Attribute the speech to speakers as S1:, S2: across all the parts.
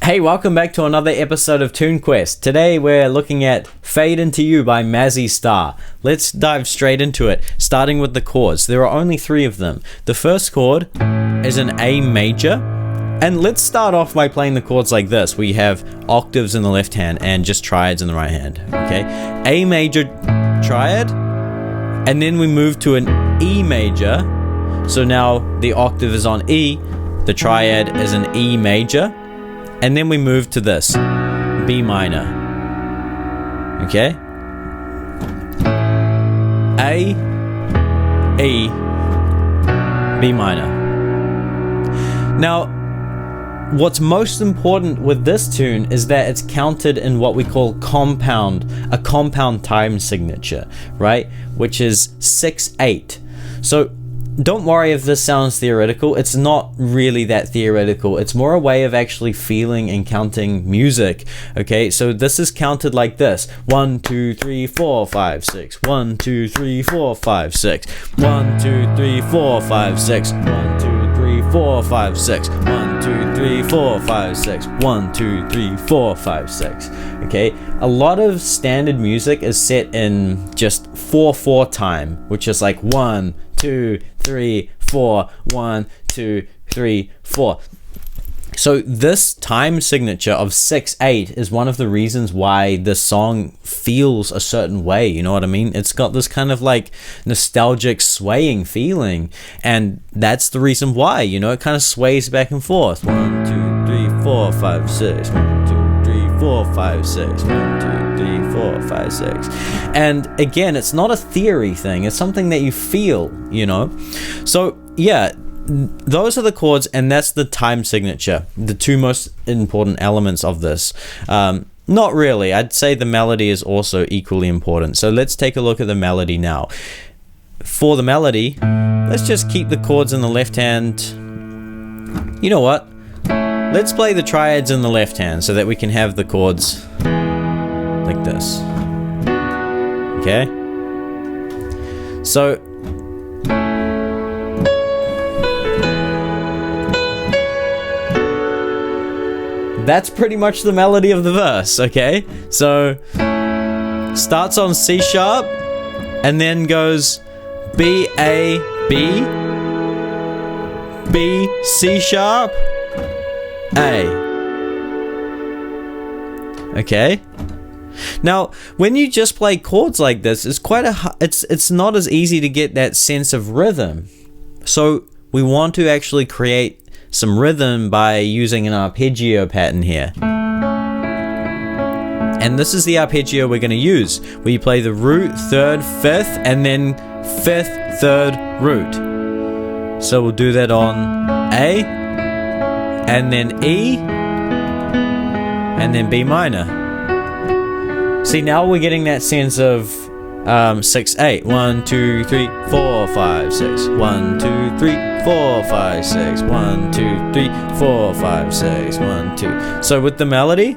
S1: Hey, welcome back to another episode of Tune Quest. Today we're looking at Fade Into You by Mazzy Star. Let's dive straight into it, starting with the chords. There are only 3 of them. The first chord is an A major, and let's start off by playing the chords like this. We have octaves in the left hand and just triads in the right hand. Okay, A major triad, and then we move to an E major. So now the octave is on E, the triad is an E major. And then we move to this, B minor, okay? A, E, B minor. Now, what's most important with this tune is that it's counted in what we call a compound time signature, right? Which is 6/8. So, don't worry if this sounds theoretical. It's not really that theoretical. It's more a way of actually feeling and counting music. Okay, so this is counted like this: 1, 2, 3, 4, 5, 6. 1, 2, 3, 4, 5, 6. 1, 2, 3, 4, 5, 6. 1, 2, 3, 4, 5, 6. 1, 2, 3, 4, 5, 6. 1, 2, 3, 4, 5, 6. Okay, a lot of standard music is set in just 4/4 time, which is like 1, 2, 3, 4, 1, 2, 3, 4. So this time signature of 6/8 is one of the reasons why this song feels a certain way. You know what I mean? It's got this kind of like nostalgic swaying feeling, and that's the reason why, you know, it kind of sways back and forth. 1, 2, 3, 4, 5, 6. 1, 2, 3, 4, 5, 6. 1, 2, 3, 4, 5, 6. And again, it's not a theory thing. It's something that you feel, you know? So yeah, those are the chords, and that's the time signature, the 2 most important elements of this. Not really. I'd say the melody is also equally important. So let's take a look at the melody now. For the melody, let's just keep the chords in the left hand. You know what? Let's play the triads in the left hand so that we can have the chords like this. Okay? So that's pretty much the melody of the verse, okay? So starts on C sharp and then goes B, A, B, B, C sharp, A. Okay? Now, when you just play chords like this, it's not as easy to get that sense of rhythm. So we want to actually create some rhythm by using an arpeggio pattern here. And this is the arpeggio we're going to use, where you play the root, 3rd, 5th, and then 5th, 3rd, root. So we'll do that on A, and then E, and then B minor. See, now we're getting that sense of 6/8. 1, 2, 3, 4, 5, 6. 1, 2, 3, 4, 5, 6. 1, 2, 3, 4, 5, 6. 1, 2. So with the melody,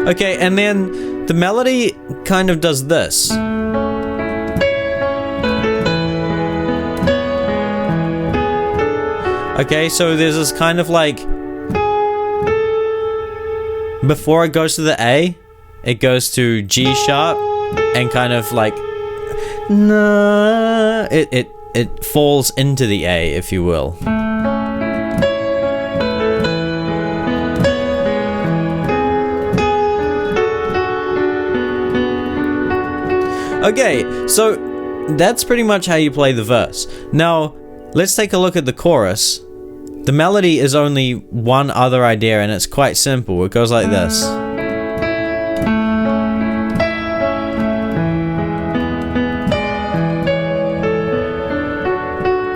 S1: okay, and then the melody kind of does this. Okay, so there's this kind of like, before it goes to the A, it goes to G sharp, and kind of like, it falls into the A, if you will. Okay, so that's pretty much how you play the verse. Now, let's take a look at the chorus. The melody is only one other idea, and it's quite simple. It goes like this.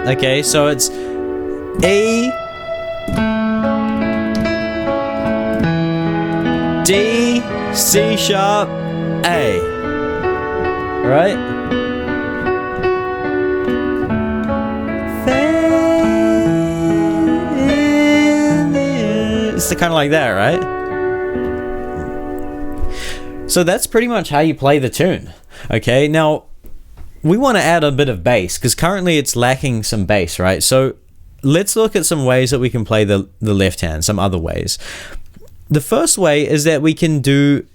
S1: Okay, so it's A, D, C sharp, A. Right? It's kind of like that, right? So that's pretty much how you play the tune. Okay, now we want to add a bit of bass, because currently it's lacking some bass, right? So let's look at some ways that we can play the left hand, some other ways. The first way is that we can do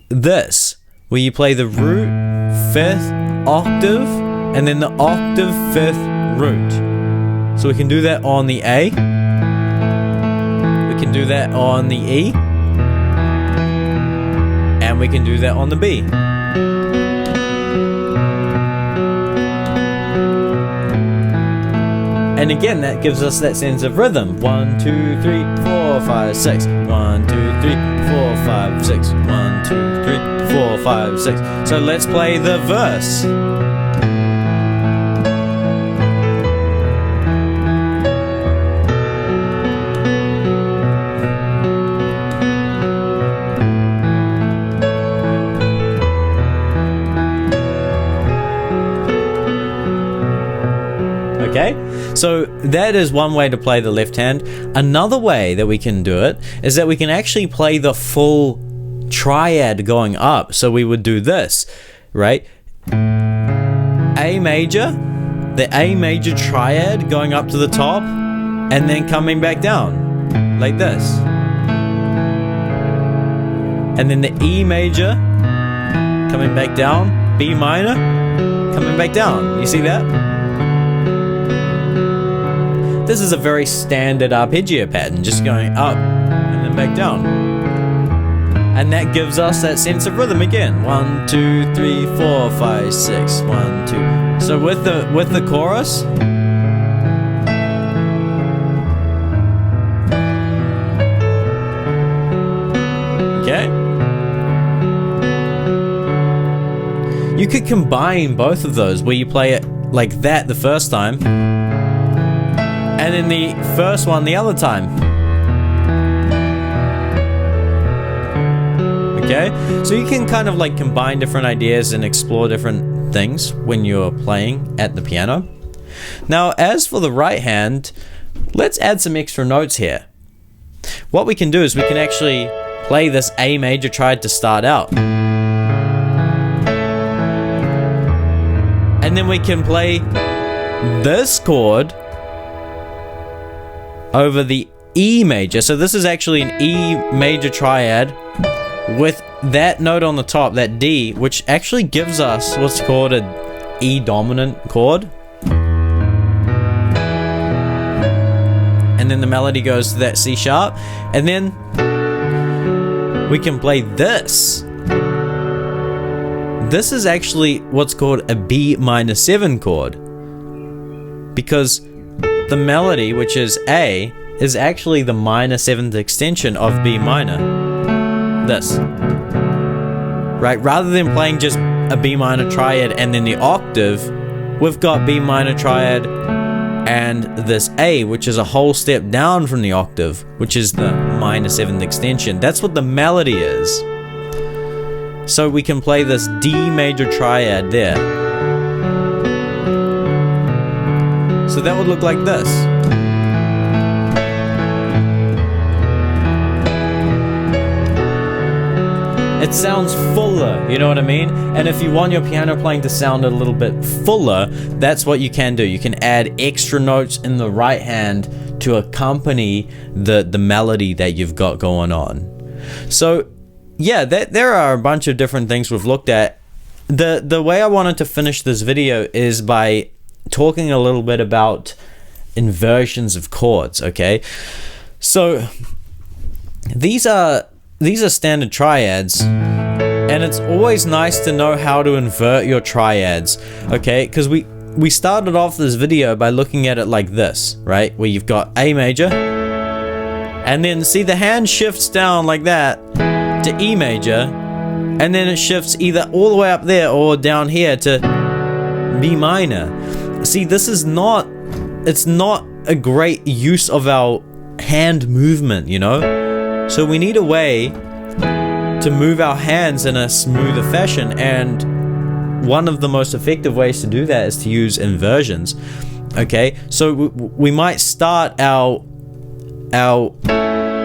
S1: this, where you play the root, 5th octave, and then the octave 5th root. So we can do that on the A, we can do that on the E, and we can do that on the B. And again, that gives us that sense of rhythm. 1, 2, 3, 4, 5, 6. 1, 2, 3, 4, 5, 6. 1, 2, 3, 4, 5, 6. So let's play the verse. Okay, so that is one way to play the left hand. Another way that we can do it is that we can actually play the full triad going up. So we would do this, right? A major, the A major triad going up to the top, and then coming back down, like this. And then the E major, coming back down, B minor, coming back down. You see that? This is a very standard arpeggio pattern, just going up and then back down. And that gives us that sense of rhythm again. 1, 2, 3, 4, 5, 6. 1, 2. So with the chorus, okay, you could combine both of those, where you play it like that the first time, and then the first one the other time. Okay, so you can kind of like combine different ideas and explore different things when you're playing at the piano. Now, as for the right hand, let's add some extra notes here. What we can do is we can actually play this A major triad to start out. And then we can play this chord over the E major. So this is actually an E major triad with that note on the top, that D, which actually gives us what's called an E dominant chord. And then the melody goes to that C sharp. And then we can play this. This is actually what's called a B minor 7 chord, because the melody, which is A, is actually the minor 7th extension of B minor. This. Right? Rather than playing just a B minor triad and then the octave, we've got B minor triad and this A, which is a whole step down from the octave, which is the minor 7th extension. That's what the melody is. So we can play this D major triad there. So that would look like this. It sounds fuller, you know what I mean? And if you want your piano playing to sound a little bit fuller, that's what you can do. You can add extra notes in the right hand to accompany the melody that you've got going on. So yeah, there are a bunch of different things we've looked at. The way I wanted to finish this video is by talking a little bit about inversions of chords, okay? So these are standard triads, and it's always nice to know how to invert your triads, okay? Because we started off this video by looking at it like this, right? Where you've got A major, and then see the hand shifts down like that to E major, and then it shifts either all the way up there or down here to B minor. See, this is not, it's not a great use of our hand movement, you know? So we need a way to move our hands in a smoother fashion, and one of the most effective ways to do that is to use inversions. Okay, so we might start our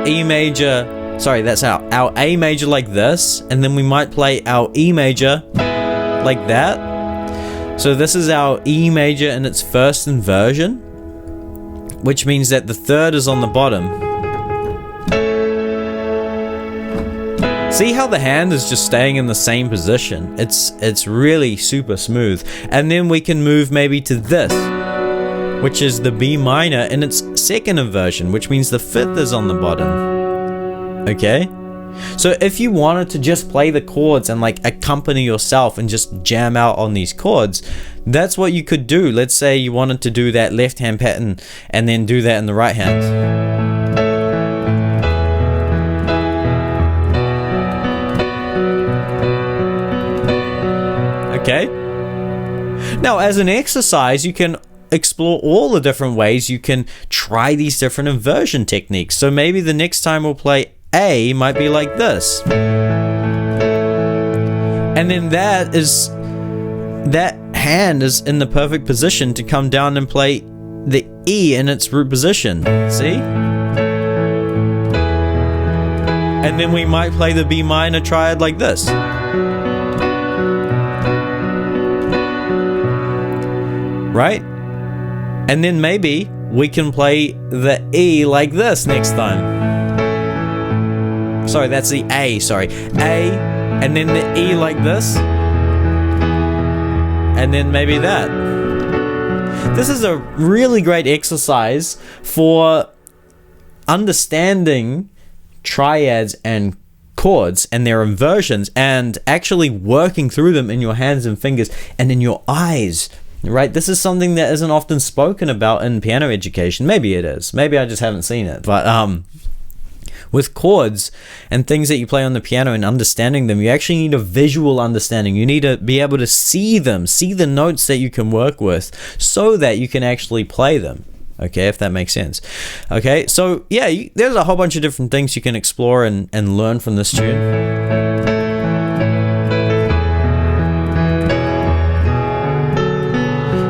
S1: E major, sorry, that's our A major like this, and then we might play our E major like that. So this is our E major in its first inversion, which means that the third is on the bottom. See how the hand is just staying in the same position? It's really super smooth. And then we can move maybe to this, which is the B minor in its second inversion, which means the fifth is on the bottom. Okay? So if you wanted to just play the chords and like accompany yourself and just jam out on these chords, that's what you could do. Let's say you wanted to do that left hand pattern and then do that in the right hand. Okay? Now, as an exercise, you can explore all the different ways you can try these different inversion techniques. So maybe the next time we'll play A might be like this. And then that hand is in the perfect position to come down and play the E in its root position. See? And then we might play the B minor triad like this. Right? And then maybe we can play the E like this next time. Sorry, that's the A, sorry. A, and then the E like this. And then maybe that. This is a really great exercise for understanding triads and chords and their inversions and actually working through them in your hands and fingers and in your eyes. Right, this is something that isn't often spoken about in piano education. Maybe it is. Maybe I just haven't seen it. But with chords and things that you play on the piano and understanding them, you actually need a visual understanding. You need to be able to see them, see the notes that you can work with so that you can actually play them. Okay, if that makes sense. Okay, so yeah, there's a whole bunch of different things you can explore and learn from this tune.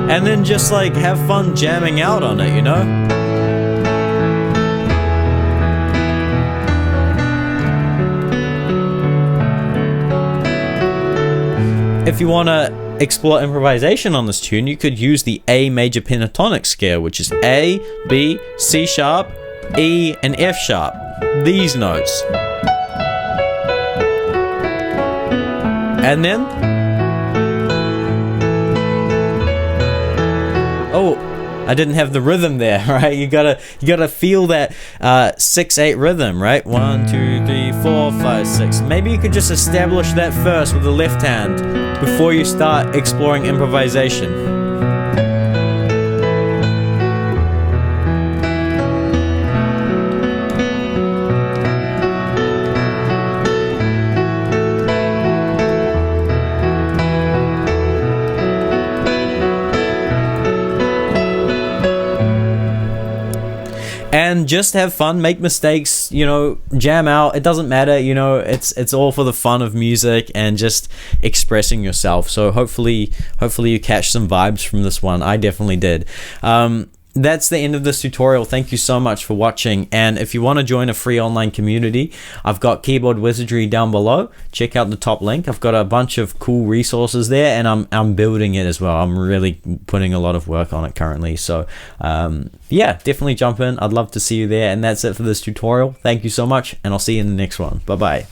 S1: And then just like have fun jamming out on it, you know? If you want to explore improvisation on this tune, you could use the A major pentatonic scale, which is A, B, C sharp, E, and F sharp. These notes. And then oh, I didn't have the rhythm there, right? You gotta feel that 6/8 rhythm, right? 1, 2, 3, 4, 5, 6. Maybe you could just establish that first with the left hand before you start exploring improvisation. And just have fun, make mistakes, you know, jam out. It doesn't matter, you know, it's all for the fun of music and just expressing yourself. So hopefully you catch some vibes from this one. I definitely did. That's the end of this tutorial. Thank you so much for watching. And if you want to join a free online community, I've got Keyboard Wizardry down below. Check out the top link. I've got a bunch of cool resources there, and I'm building it as well. I'm really putting a lot of work on it currently. So yeah, definitely jump in. I'd love to see you there. And that's it for this tutorial. Thank you so much, and I'll see you in the next one. Bye bye.